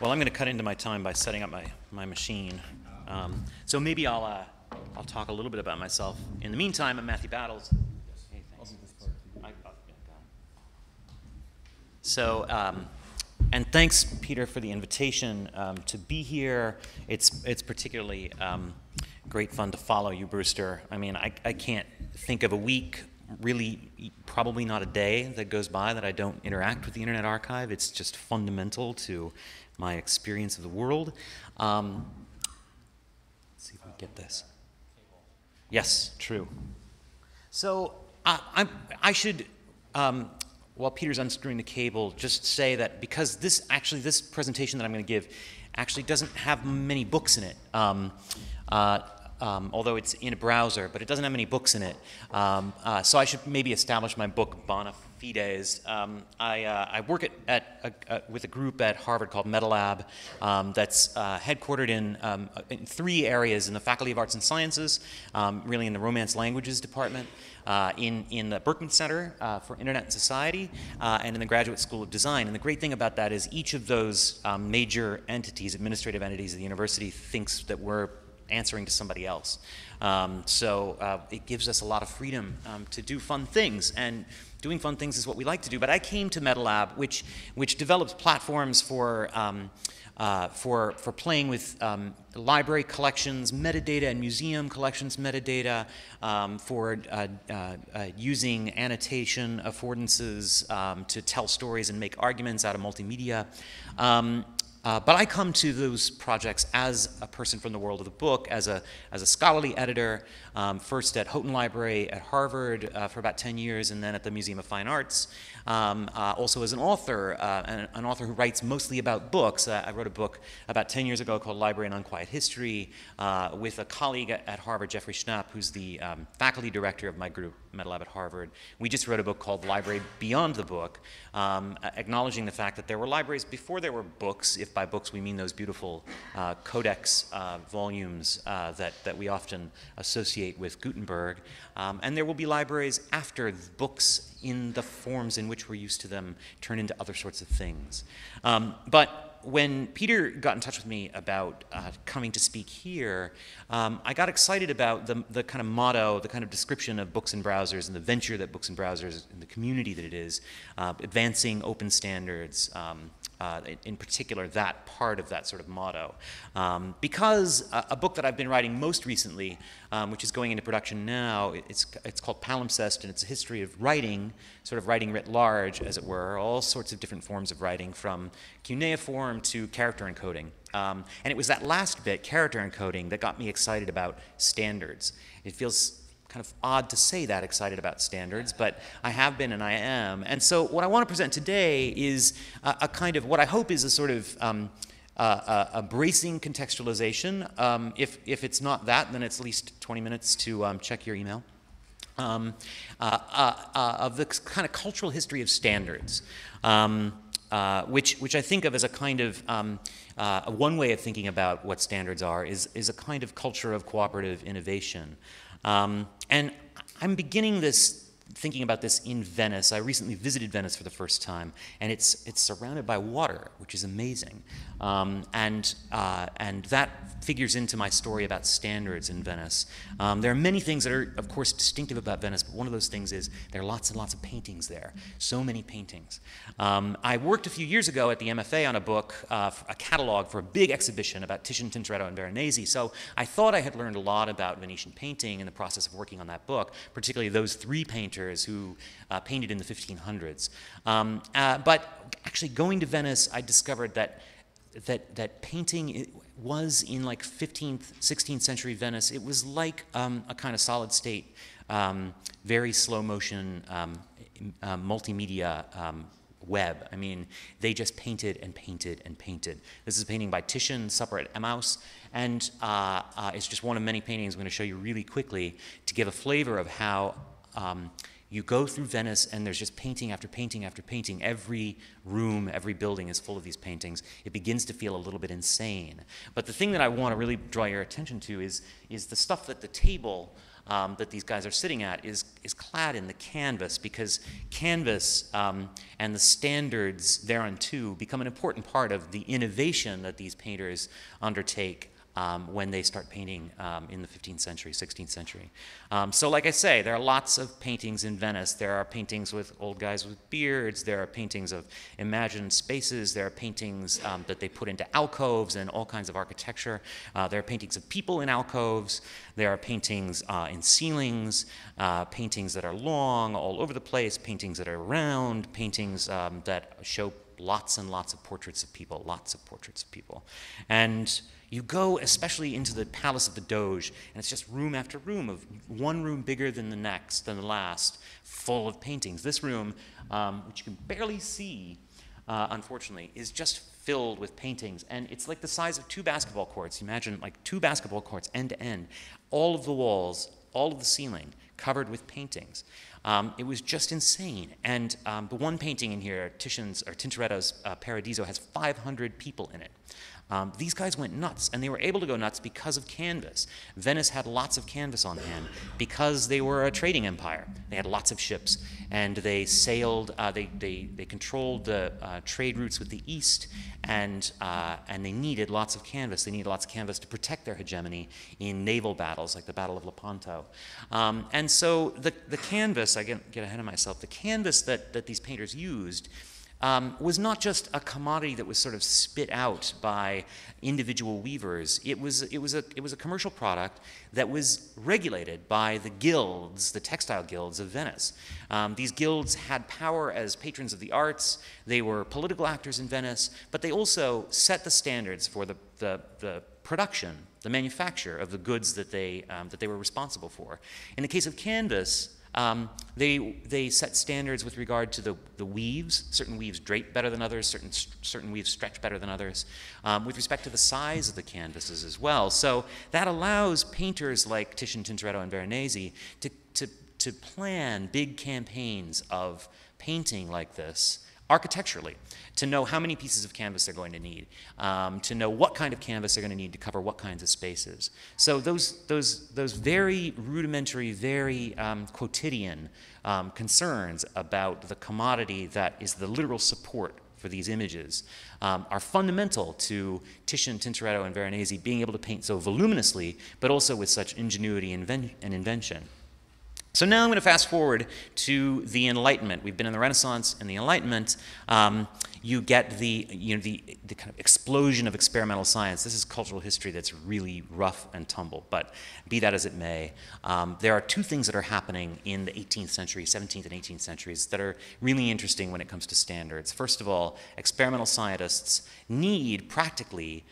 Well, I'm going to cut into my time by setting up my machine. So maybe I'll talk a little bit about myself. In the meantime, I'm Matthew Battles. Hey, thanks. So, and thanks, Peter, for the invitation to be here. It's particularly great fun to follow you, Brewster. I mean, I can't think of a week, really, probably not a day that goes by that I don't interact with the Internet Archive. It's just fundamental to my experience of the world. Let's see if we get this. Yes, true. So I should, while Peter's unscrewing the cable, just say that because this presentation that I'm going to give actually doesn't have many books in it, although it's in a browser, but it doesn't have many books in it. So I should maybe establish my book bona fides. I work with a group at Harvard called metaLAB that's headquartered in three areas: in the Faculty of Arts and Sciences, really in the Romance Languages Department, in the Berkman Center for Internet and Society, and in the Graduate School of Design. And the great thing about that is each of those major entities, administrative entities of the university, thinks that we're answering to somebody else. So it gives us a lot of freedom to do fun things, and doing fun things is what we like to do. But I came to metaLAB, which develops platforms for playing with library collections, metadata, and museum collections metadata, for using annotation affordances to tell stories and make arguments out of multimedia. But I come to those projects as a person from the world of the book, as a scholarly editor, first at Houghton Library at Harvard for about 10 years, and then at the Museum of Fine Arts. Also as an author, an author who writes mostly about books. I wrote a book about 10 years ago called Library and Unquiet History with a colleague at Harvard, Jeffrey Schnapp, who's the faculty director of my group, metaLAB at Harvard. We just wrote a book called Library Beyond the Book, acknowledging the fact that there were libraries before there were books. If by books we mean those beautiful codex volumes that we often associate with Gutenberg. And there will be libraries after books in the forms in which we're used to them turn into other sorts of things. But when Peter got in touch with me about coming to speak here, I got excited about the kind of motto, the kind of description of Books and Browsers and the venture that Books and Browsers and the community that it is, advancing open standards, in particular that part of that sort of motto. Because a book that I've been writing most recently, which is going into production now, it's called Palimpsest, and it's a history of writing, sort of writing writ large, as it were, all sorts of different forms of writing, from cuneiform to character encoding. And it was that last bit, character encoding, that got me excited about standards. It feels kind of odd to say that, excited about standards, but I have been and I am. And so what I want to present today is a kind of, what I hope is a sort of a bracing contextualization. If it's not that, then it's at least 20 minutes to check your email. Of the kind of cultural history of standards, which I think of as a kind of, one way of thinking about what standards are is a kind of culture of cooperative innovation. And I'm beginning thinking about this in Venice. I recently visited Venice for the first time, and it's surrounded by water, which is amazing. And that figures into my story about standards in Venice. There are many things that are, of course, distinctive about Venice, but one of those things is there are lots and lots of paintings there. So many paintings. I worked a few years ago at the MFA on a book, a catalog for a big exhibition about Titian, Tintoretto, and Veronese. So I thought I had learned a lot about Venetian painting in the process of working on that book, particularly those three painters who painted in the 1500s. But actually going to Venice, I discovered that painting was in like 15th, 16th century Venice. It was like a kind of solid state, very slow motion multimedia web. I mean, they just painted and painted and painted. This is a painting by Titian, Supper at Emmaus, and it's just one of many paintings I'm going to show you really quickly to give a flavor of how you go through Venice and there's just painting after painting after painting. Every room, every building is full of these paintings. It begins to feel a little bit insane. But the thing that I want to really draw your attention to is the stuff at the table that these guys are sitting at is clad in the canvas, because canvas and the standards thereunto become an important part of the innovation that these painters undertake when they start painting in the 15th century, 16th century. So like I say, there are lots of paintings in Venice. There are paintings with old guys with beards. There are paintings of imagined spaces. There are paintings that they put into alcoves and all kinds of architecture. There are paintings of people in alcoves. There are paintings in ceilings, paintings that are long all over the place, paintings that are round, paintings that show lots and lots of portraits of people, lots of portraits of people. And you go especially into the Palace of the Doge, and it's just room after room, of one room bigger than the next, than the last, full of paintings. This room, which you can barely see, unfortunately, is just filled with paintings. And it's like the size of 2 basketball courts. Imagine like 2 basketball courts end to end. All of the walls, all of the ceiling, covered with paintings. It was just insane. And the one painting in here, Tintoretto's Paradiso, has 500 people in it. These guys went nuts, and they were able to go nuts because of canvas. Venice had lots of canvas on hand because they were a trading empire. They had lots of ships, and they sailed, they controlled the trade routes with the East, and they needed lots of canvas. They needed lots of canvas to protect their hegemony in naval battles, like the Battle of Lepanto. And so the canvas, I get ahead of myself, the canvas that these painters used was not just a commodity that was sort of spit out by individual weavers. It was a commercial product that was regulated by the guilds, the textile guilds of Venice. These guilds had power as patrons of the arts. They were political actors in Venice, but they also set the standards for the production, the manufacture of the goods that they were responsible for. In the case of canvas, they set standards with regard to the weaves. Certain weaves drape better than others, certain weaves stretch better than others, with respect to the size of the canvases as well. So that allows painters like Titian, Tintoretto, and Veronese to plan big campaigns of painting like this architecturally, to know how many pieces of canvas they're going to need, to know what kind of canvas they're going to need to cover what kinds of spaces. So those very rudimentary, very quotidian concerns about the commodity that is the literal support for these images are fundamental to Titian, Tintoretto, and Veronese being able to paint so voluminously, but also with such ingenuity and invention. So now I'm going to fast forward to the Enlightenment. We've been in the Renaissance and the Enlightenment. You get the kind of explosion of experimental science. This is cultural history that's really rough and tumble, but be that as it may, there are 2 things that are happening in the 18th century, 17th and 18th centuries that are really interesting when it comes to standards. First of all, experimental scientists need practically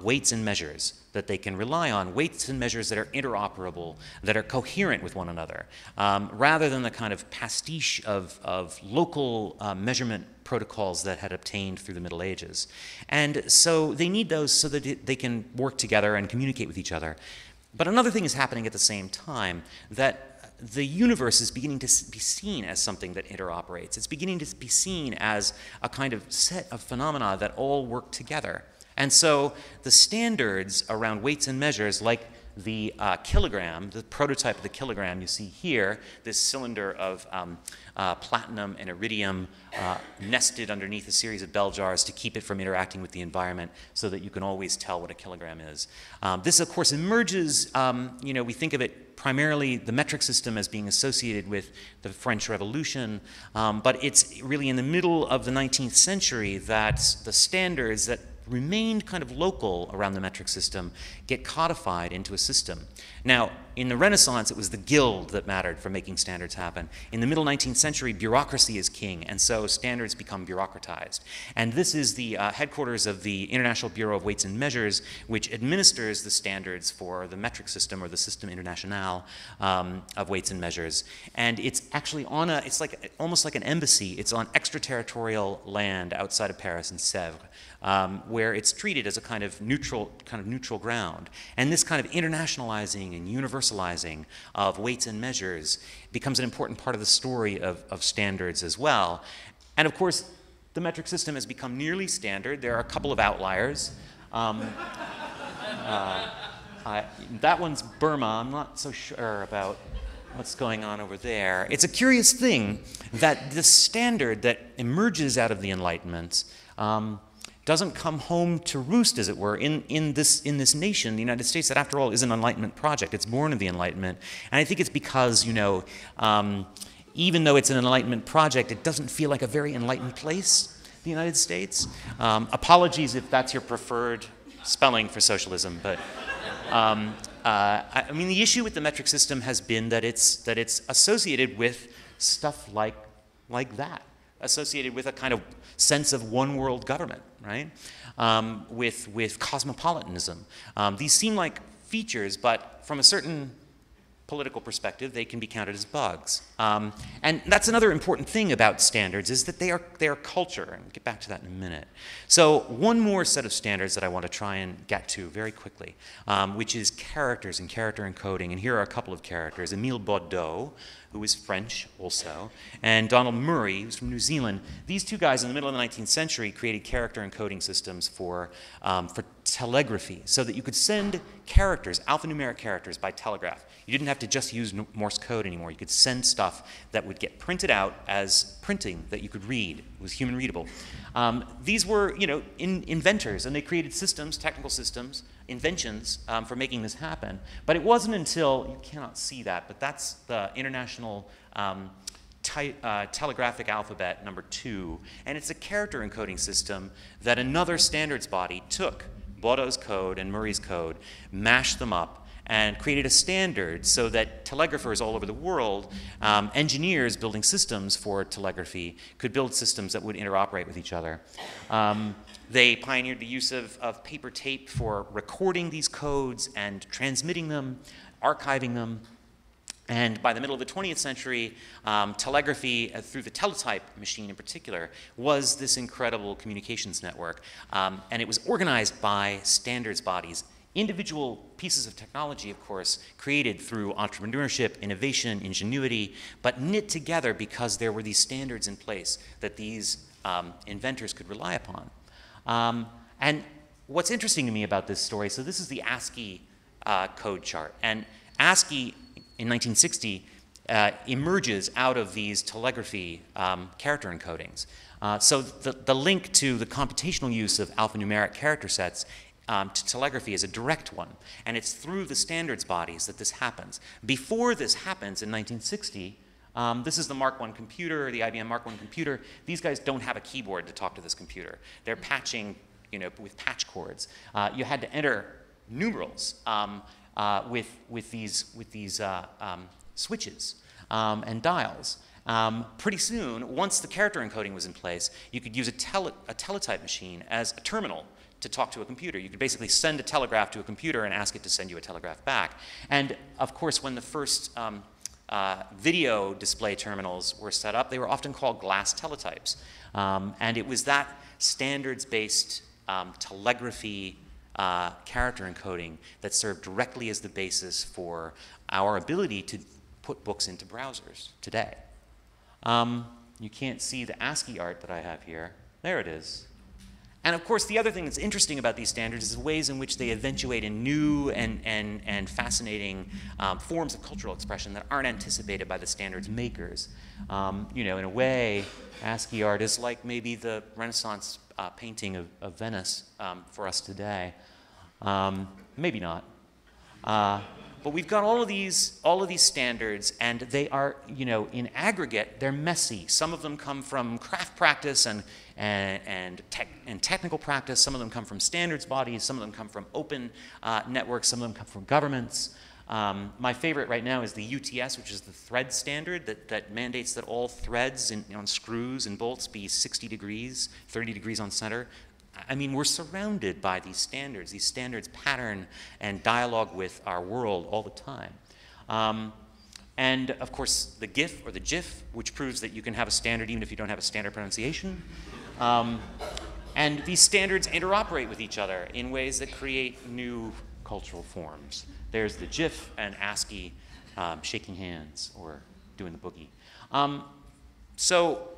weights and measures that they can rely on, weights and measures that are interoperable, that are coherent with one another, rather than the kind of pastiche of local measurement protocols that had obtained through the Middle Ages. And so they need those so that they can work together and communicate with each other. But another thing is happening at the same time, that the universe is beginning to be seen as something that interoperates. It's beginning to be seen as a kind of set of phenomena that all work together. And so the standards around weights and measures, like the kilogram, the prototype of the kilogram you see here, this cylinder of platinum and iridium nested underneath a series of bell jars to keep it from interacting with the environment so that you can always tell what a kilogram is. This, of course, emerges, we think of it primarily, the metric system, as being associated with the French Revolution, but it's really in the middle of the 19th century that the standards that remained kind of local around the metric system get codified into a system. Now, in the Renaissance, it was the guild that mattered for making standards happen. In the middle 19th century, bureaucracy is king, and so standards become bureaucratized. And this is the headquarters of the International Bureau of Weights and Measures, which administers the standards for the metric system, or the System International of Weights and Measures. And it's actually on it's like almost like an embassy. It's on extraterritorial land outside of Paris in Sèvres, where it's treated as a kind of neutral ground. And this kind of internationalizing and universalizing of weights and measures becomes an important part of the story of standards as well. And of course, the metric system has become nearly standard. There are a couple of outliers. That one's Burma. I'm not so sure about what's going on over there. It's a curious thing that the standard that emerges out of the Enlightenment doesn't come home to roost, as it were, in this nation, the United States, that after all is an Enlightenment project. It's born of the Enlightenment. And I think it's because, you know, even though it's an Enlightenment project, it doesn't feel like a very enlightened place, the United States. Apologies if that's your preferred spelling for socialism, but I mean, the issue with the metric system has been that it's associated with stuff like that, associated with a kind of sense of one world government, right? With cosmopolitanism. These seem like features, but from a certain political perspective, they can be counted as bugs. And that's another important thing about standards, is that they are culture, and we'll get back to that in a minute. So one more set of standards that I want to try and get to very quickly, which is characters and character encoding. And here are a couple of characters. Émile Baudeau, who is French also, and Donald Murray, who's from New Zealand. These two guys in the middle of the 19th century created character encoding systems for telegraphy, so that you could send characters, alphanumeric characters, by telegraph. You didn't have to just use Morse code anymore. You could send stuff that would get printed out as printing that you could read. It was human readable. These were, you know, inventors, and they created systems, technical systems, inventions for making this happen. But it wasn't until, you cannot see that, but that's the International Telegraphic Alphabet #2, and it's a character encoding system that another standards body took Baudeau's code and Murray's code, mashed them up, and created a standard so that telegraphers all over the world, engineers building systems for telegraphy, could build systems that would interoperate with each other. They pioneered the use of paper tape for recording these codes and transmitting them, archiving them. And by the middle of the 20th century, telegraphy, through the teletype machine in particular, was this incredible communications network. And it was organized by standards bodies. Individual pieces of technology, of course, created through entrepreneurship, innovation, ingenuity, but knit together because there were these standards in place that these inventors could rely upon. And what's interesting to me about this story, so this is the ASCII code chart. And ASCII, in 1960, emerges out of these telegraphy character encodings. So the link to the computational use of alphanumeric character sets to telegraphy is a direct one, and it's through the standards bodies that this happens. Before this happens in 1960, this is the Mark I computer, the IBM Mark I computer. These guys don't have a keyboard to talk to this computer. They're patching, you know, with patch cords. You had to enter numerals with these switches and dials. Pretty soon, once the character encoding was in place, you could use a teletype machine as a terminal to talk to a computer. You could basically send a telegraph to a computer and ask it to send you a telegraph back. And of course, when the first video display terminals were set up, they were often called glass teletypes. And it was that standards-based telegraphy character encoding that served directly as the basis for our ability to put books into browsers today. You can't see the ASCII art that I have here. There it is. And of course, the other thing that's interesting about these standards is the ways in which they eventuate in new and fascinating forms of cultural expression that aren't anticipated by the standards makers. You know, in a way, ASCII art is like maybe the Renaissance painting of Venice for us today. Maybe not. But we've got all of these standards, and they are, you know, in aggregate, they're messy. Some of them come from craft practice and technical practice. Some of them come from standards bodies. Some of them come from open networks. Some of them come from governments. My favorite right now is the UTS, which is the thread standard that mandates that all threads on screws and bolts be 60 degrees, 30 degrees on center. I mean, we're surrounded by these standards. These standards pattern and dialogue with our world all the time. And of course, the GIF or the GIF, which proves that you can have a standard even if you don't have a standard pronunciation. And these standards interoperate with each other in ways that create new cultural forms. There's the GIF and ASCII shaking hands or doing the boogie. So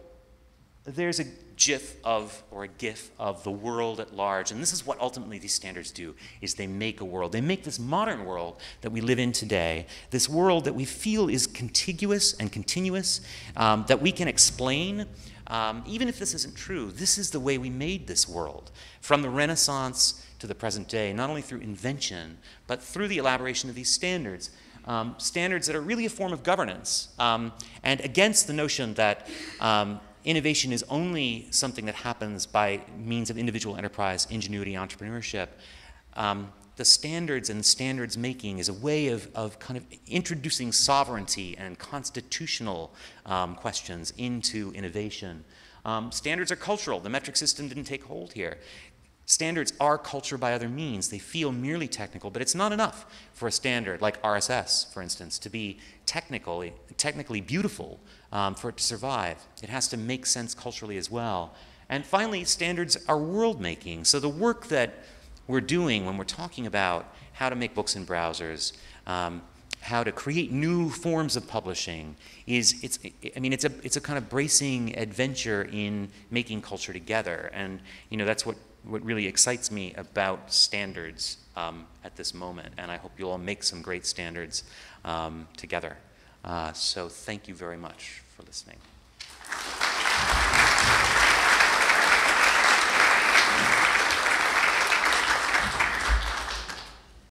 there's a GIF of, or a GIF of the world at large. And this is what ultimately these standards do, is they make a world. They make this modern world that we live in today, this world that we feel is contiguous and continuous, that we can explain. Even if this isn't true, this is the way we made this world. From the Renaissance to the present day, not only through invention, but through the elaboration of these standards. Standards that are really a form of governance, and against the notion that innovation is only something that happens by means of individual enterprise, ingenuity, entrepreneurship. The standards and standards making is a way of kind of introducing sovereignty and constitutional questions into innovation. Standards are cultural. The metric system didn't take hold here. Standards are culture by other means. They feel merely technical, but it's not enough for a standard like RSS, for instance, to be technically beautiful for it to survive. It has to make sense culturally as well. And finally, standards are world-making. So the work that we're doing when we're talking about how to make books in browsers, how to create new forms of publishing, it's a kind of bracing adventure in making culture together. And that's what really excites me about standards at this moment. And I hope you'll all make some great standards together. So thank you very much for listening.